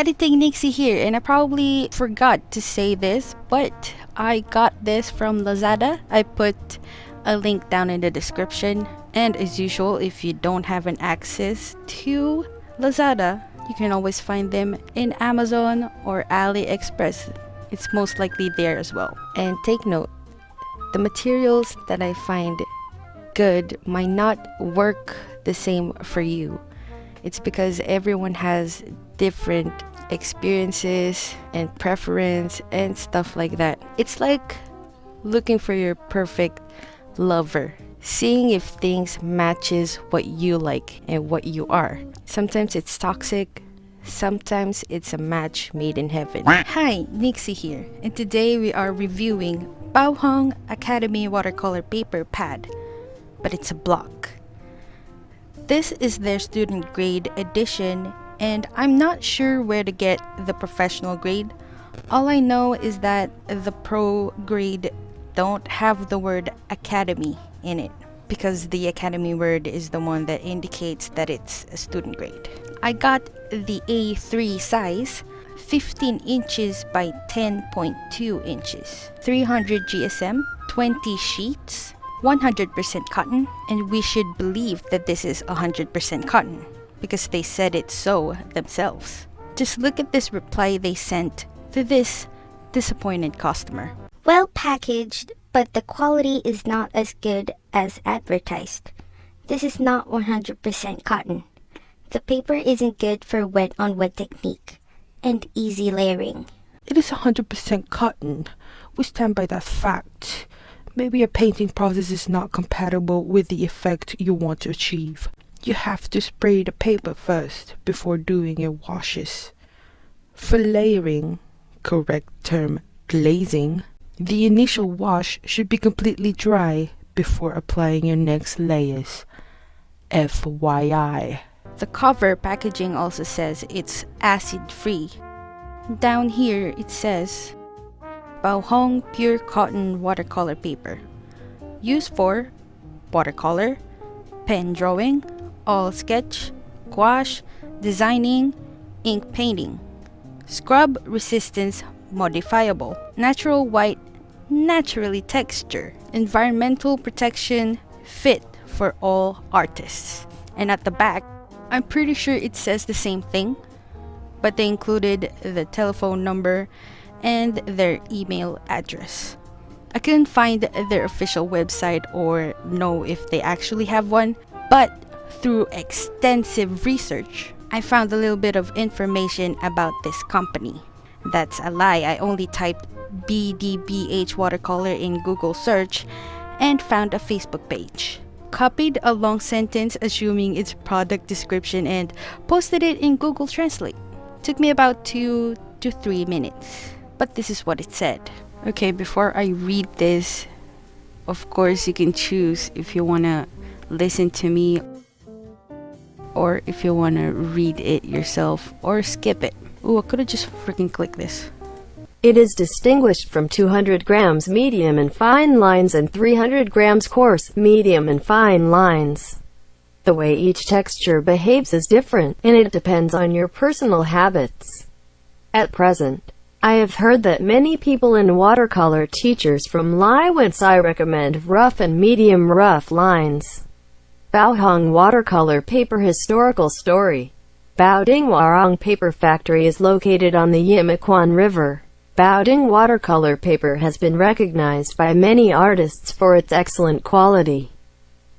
Editing Nixie here, and I probably forgot to say this, but I got this from Lazada. I put a link down in the description. And as usual, if you don't have an access to Lazada, you can always find them in Amazon or AliExpress. It's most likely there as well. And take note, the materials that I find good might not work the same for you. It's because everyone has different experiences and preference and stuff like that. It's like looking for your perfect lover, seeing if things matches what you like and what you are. Sometimes it's toxic, sometimes it's a match made in heaven. Hi, Nixie here, and today we are reviewing Baohong Academy Watercolor Paper Pad, but it's a block. This is their student grade edition, and I'm not sure where to get the professional grade. All I know is that the pro grade don't have the word academy in it, because the academy word is the one that indicates that it's a student grade. I got the A3 size, 15 inches by 10.2 inches, 300 GSM, 20 sheets, 100% cotton, and we should believe that this is 100% cotton because they said it so themselves. Just look at this reply they sent to this disappointed customer. Well packaged, but the quality is not as good as advertised. This is not 100% cotton. The paper isn't good for wet-on-wet technique and easy layering. It is 100% cotton. We stand by that fact. Maybe your painting process is not compatible with the effect you want to achieve. You have to spray the paper first before doing your washes. For layering, correct term glazing, the initial wash should be completely dry before applying your next layers. FYI. The cover packaging also says it's acid-free. Down here it says Baohong Pure Cotton Watercolor Paper. Used for watercolor, pen drawing, oil sketch, gouache, designing, ink painting. Scrub resistance modifiable. Natural white, naturally texture. Environmental protection, fit for all artists. And at the back, I'm pretty sure it says the same thing, but they included the telephone number and their email address. I couldn't find their official website or know if they actually have one, but through extensive research, I found a little bit of information about this company. That's a lie. I only typed BDBH watercolor in Google search and found a Facebook page. Copied a long sentence assuming its product description and posted it in Google Translate. Took me about 2 to 3 minutes. But this is what it said. Okay, before I read this, of course you can choose if you want to listen to me or if you want to read it yourself or skip it. Ooh, I could have just freaking clicked this. It is distinguished from 200 grams medium and fine lines and 300 grams coarse, medium and fine lines. The way each texture behaves is different, and it depends on your personal habits. At present, I have heard that many people in watercolor teachers from I recommend rough and medium rough lines. Baohong Watercolor Paper Historical Story. Baoding Warong Paper Factory is located on the Yimequan River. Baoding watercolor paper has been recognized by many artists for its excellent quality.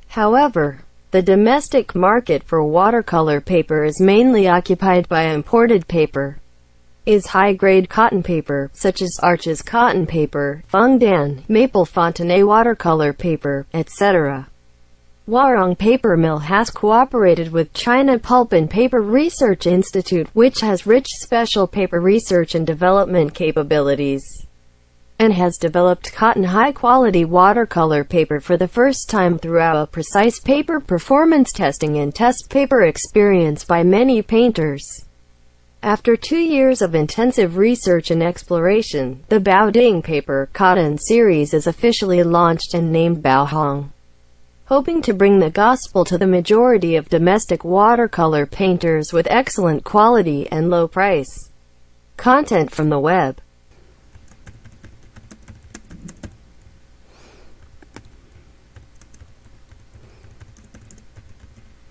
However, the domestic market for watercolor paper is mainly occupied by imported paper. Is high-grade cotton paper, such as Arches cotton paper, Fengdan, Maple Fontenay watercolor paper, etc. Warong Paper Mill has cooperated with China Pulp and Paper Research Institute, which has rich special paper research and development capabilities, and has developed cotton high-quality watercolor paper for the first time throughout a precise paper performance testing and test paper experience by many painters. After 2 years of intensive research and exploration, the Baoding Paper Cotton series is officially launched and named Baohong, hoping to bring the gospel to the majority of domestic watercolor painters with excellent quality and low price. Content from the web.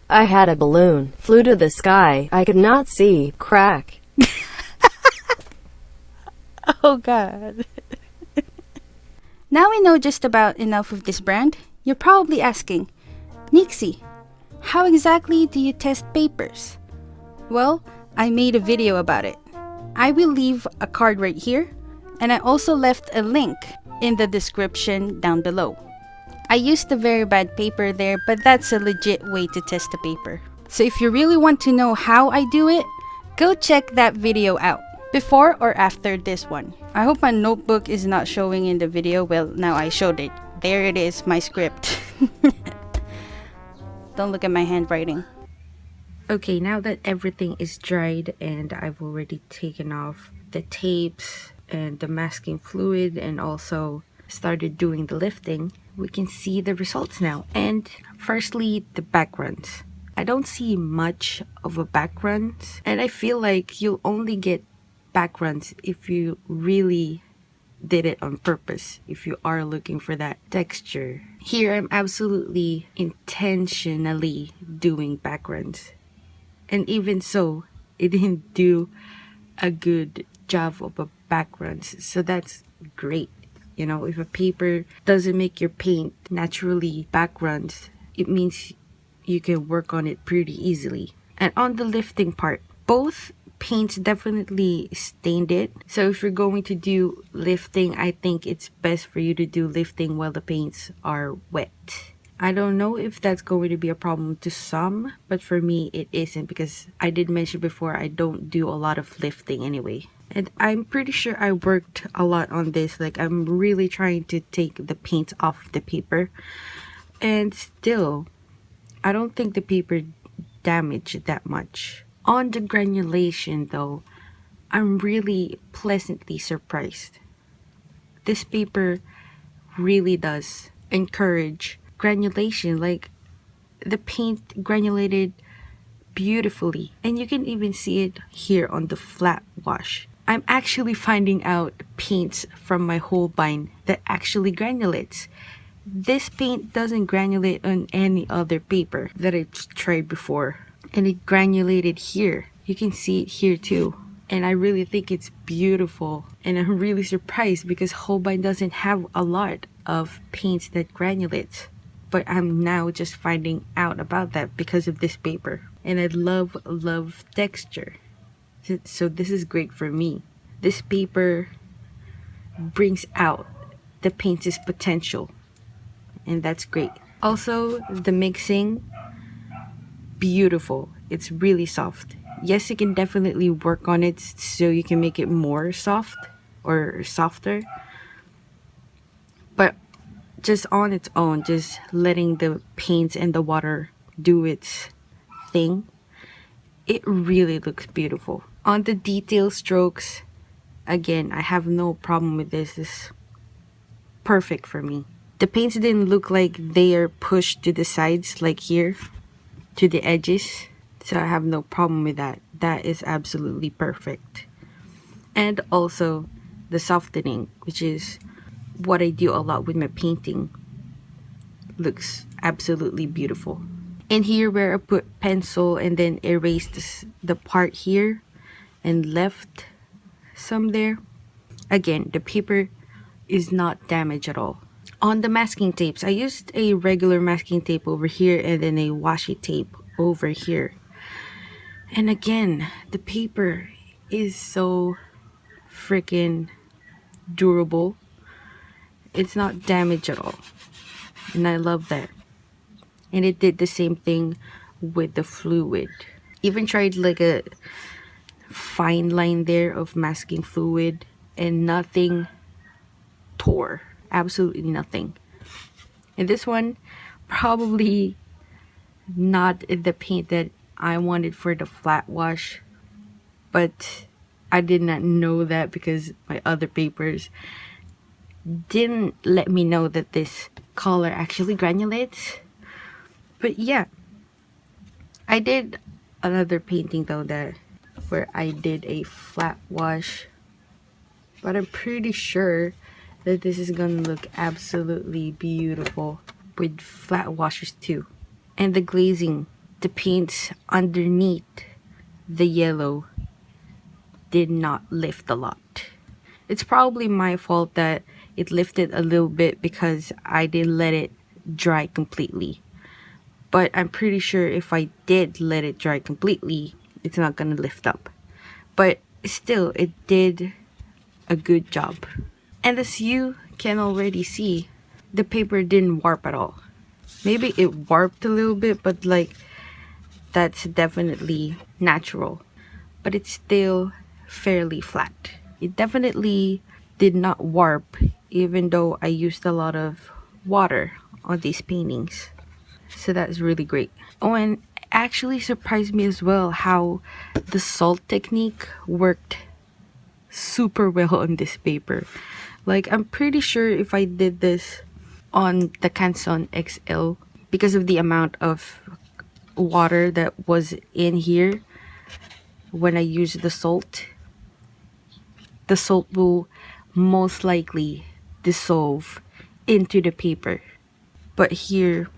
I had a balloon, flew to the sky, I could not see, crack. Oh god. Now we know just about enough of this brand. You're probably asking, Nixie, how exactly do you test papers? Well, I made a video about it. I will leave a card right here, and I also left a link in the description down below. I used a very bad paper there, but that's a legit way to test the paper. So if you really want to know how I do it, go check that video out, before or after this one. I hope my notebook is not showing in the video. Well, now I showed it. There it is, my script. Don't look at my handwriting. Okay, now that everything is dried and I've already taken off the tapes and the masking fluid and also started doing the lifting, we can see the results now. And firstly, the backgrounds. I don't see much of a background, and I feel like you'll only get backgrounds if you really did it on purpose, if you are looking for that texture. Here I'm absolutely intentionally doing backgrounds, and even so it didn't do a good job of a backgrounds, so that's great. You know, if a paper doesn't make your paint naturally backgrounds, it means you can work on it pretty easily. And on the lifting part, both paints definitely stained it. So if you're going to do lifting, I think it's best for you to do lifting while the paints are wet. I don't know if that's going to be a problem to some, but for me it isn't, because I did mention before I don't do a lot of lifting anyway. And I'm pretty sure I worked a lot on this. Like, I'm really trying to take the paint off the paper, and still I don't think the paper damaged that much. On the granulation though, I'm really pleasantly surprised. This paper really does encourage granulation. Like, the paint granulated beautifully, and you can even see it here on the flat wash. I'm actually finding out paints from my Holbein that actually granulates. This paint doesn't granulate on any other paper that I've tried before, and it granulated here. You can see it here too, and I really think it's beautiful, and I'm really surprised because Holbein doesn't have a lot of paints that granulates, but I'm now just finding out about that because of this paper. And I love texture, so this is great for me. This paper brings out the paint's potential, and that's great. Also, the mixing, beautiful. It's really soft. Yes, you can definitely work on it so you can make it more soft or softer, but just on its own, just letting the paints and the water do its thing, it really looks beautiful. On the detail strokes, again, I have no problem with this. It's perfect for me. The paints didn't look like they are pushed to the sides, like here to the edges, so I have no problem with that. That is absolutely perfect. And also the softening, which is what I do a lot with my painting, looks absolutely beautiful. And here where I put pencil and then erased the part here and left some there, again, the paper is not damaged at all. On the masking tapes, I used a regular masking tape over here and then a washi tape over here. And again, the paper is so freaking durable. It's not damaged at all, and I love that. And it did the same thing with the fluid. Even tried like a fine line there of masking fluid, and nothing tore. Absolutely nothing. And this one, probably not the paint that I wanted for the flat wash, but I did not know that because my other papers didn't let me know that this color actually granulates. But yeah, I did another painting though that where I did a flat wash, but I'm pretty sure that this is gonna look absolutely beautiful with flat washes too. And the glazing, the paints underneath the yellow did not lift a lot. It's probably my fault that it lifted a little bit because I didn't let it dry completely. But I'm pretty sure if I did let it dry completely, it's not gonna lift up. But still, it did a good job. And as you can already see, the paper didn't warp at all. Maybe it warped a little bit, but like, that's definitely natural. But it's still fairly flat. It definitely did not warp, even though I used a lot of water on these paintings. So that's really great. Oh, and it actually surprised me as well how the salt technique worked super well on this paper. Like, I'm pretty sure if I did this on the Canson XL, because of the amount of water that was in here when I used the salt will most likely dissolve into the paper. But here,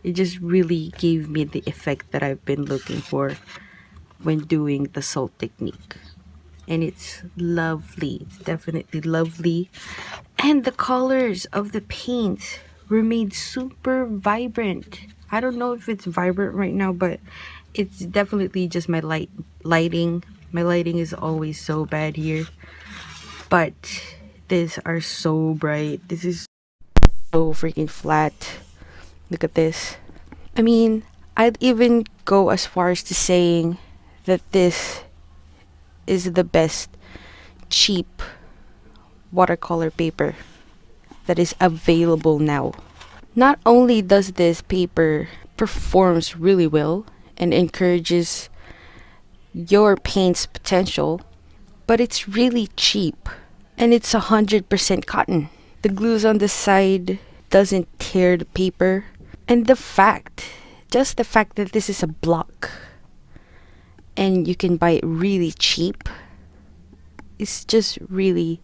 it just really gave me the effect that I've been looking for when doing the salt technique. And it's lovely. It's definitely lovely. And the colors of the paints were made super vibrant. I don't know if it's vibrant right now, but it's definitely just my lighting. My lighting is always so bad here. But these are so bright. This is so freaking flat. Look at this. I mean, I'd even go as far as to saying that this is the best cheap watercolor paper that is available now. Not only does this paper performs really well and encourages your paint's potential, but it's really cheap and it's 100% cotton. The glues on the side doesn't tear the paper, and just the fact that this is a block and you can buy it really cheap, it's just really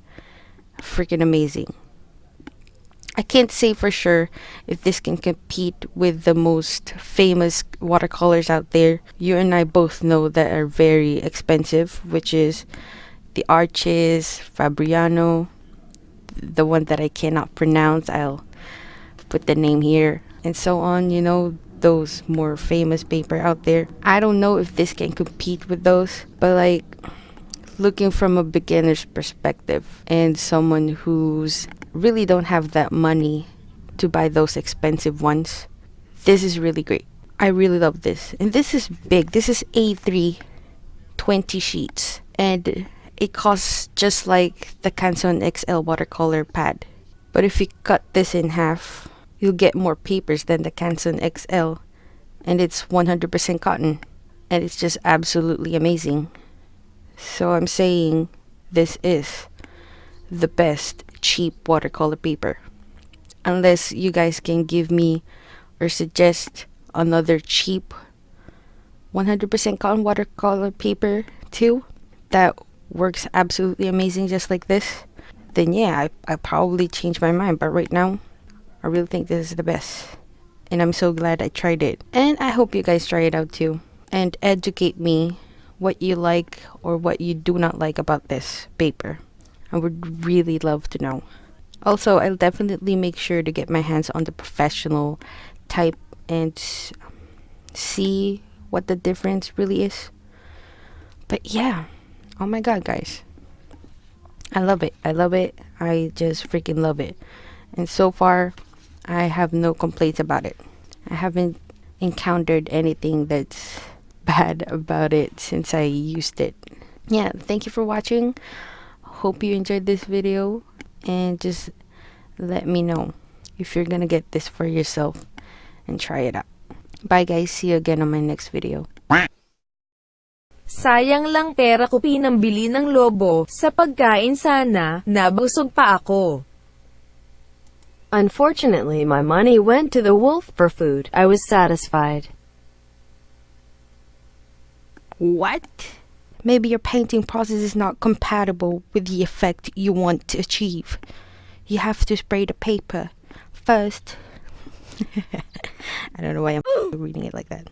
freaking amazing. I can't say for sure if this can compete with the most famous watercolors out there. You and I both know that are very expensive, which is the Arches, Fabriano, the one that I cannot pronounce, I'll put the name here, and so on, you know, those more famous paper out there. I don't know if this can compete with those, but like, looking from a beginner's perspective and someone who's really don't have that money to buy those expensive ones, this is really great. I really love this. And this is big. This is A3 20 sheets, and it costs just like the Canson XL watercolor pad. But if you cut this in half, you'll get more papers than the Canson XL, and it's 100% cotton, and it's just absolutely amazing. So I'm saying this is the best cheap watercolor paper. Unless you guys can give me or suggest another cheap 100% cotton watercolor paper too that works absolutely amazing just like this, then yeah, I probably change my mind. But right now, I really think this is the best, and I'm so glad I tried it. And I hope you guys try it out too and educate me what you like or what you do not like about this paper. I would really love to know. Also, I'll definitely make sure to get my hands on the professional type and see what the difference really is. But yeah, oh my god, guys, I love it. I just freaking love it. And so far, I have no complaints about it. I haven't encountered anything that's bad about it since I used it. Yeah, thank you for watching. Hope you enjoyed this video, and just let me know if you're gonna get this for yourself and try it out. Bye guys, see you again on my next video. Sayang lang pera ko pinambili ng lobo sa pagkain, sana nabusog pa ako. Unfortunately, my money went to the wolf for food. I was satisfied. What? Maybe your painting process is not compatible with the effect you want to achieve. You have to spray the paper first. I don't know why I'm reading it like that.